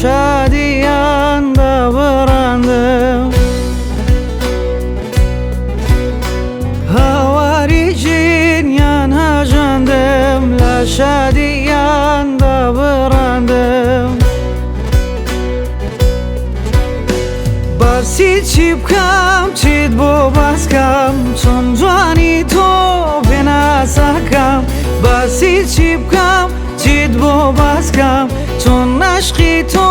شادیان دابڕاندم هاواری ژینیان هەژاندم لە شادیان دابڕاندم باسی چی بکەم چیت بۆ باسکەم چۆن جوانی تۆ پێناسەکەم باسی چی بکەم چیت بۆ باسکەم چۆن عەشقی تۆ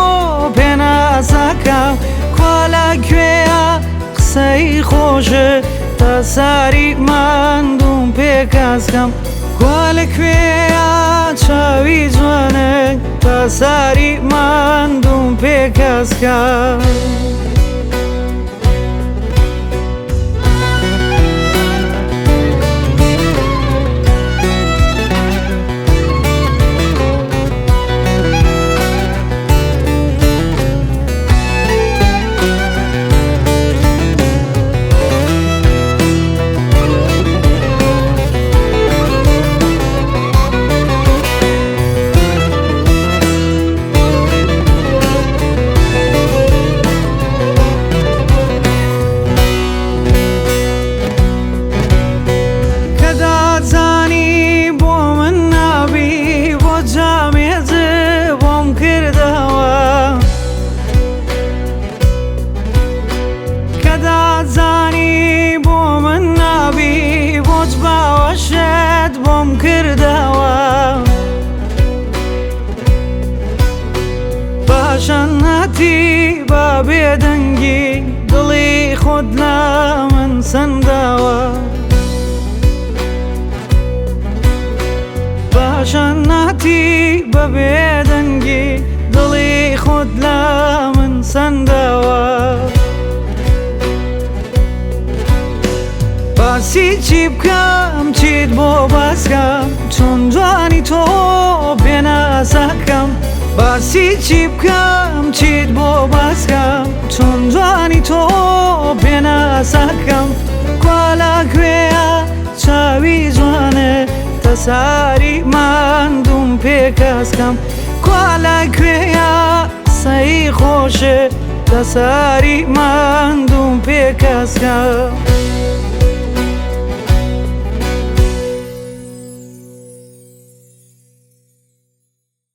پێناسەکەم کوا لە کوێیە قسەی خۆشە تا ساری ماندووم پێکەسکەم کوا لەکوێیە چاوی جوانە تا ساری ماندووم پێکەسکەم زانی بۆ من نابی بۆچ باوەشت بۆم کردەوە پاشان هاتی با بێدەنگی دڵی خۆت لە من سەنداوە پاشان هاتی بە بێدەنگی دڵی خۆت لە من سەنداوە باسی چی بکەم چیت بۆ باسکەم چۆن جوانی تۆ پێناسەکەم باسی چی بکەم چیت بۆ باسکەم چۆن جوانی تۆ پێناسەکەم کوا لە کوێیە چاوی جوانە تا ساری ماندووم پێکەسکەم کوا لە کوێیە قسەی خۆشە تا ساری ماندووم پێکەسکەم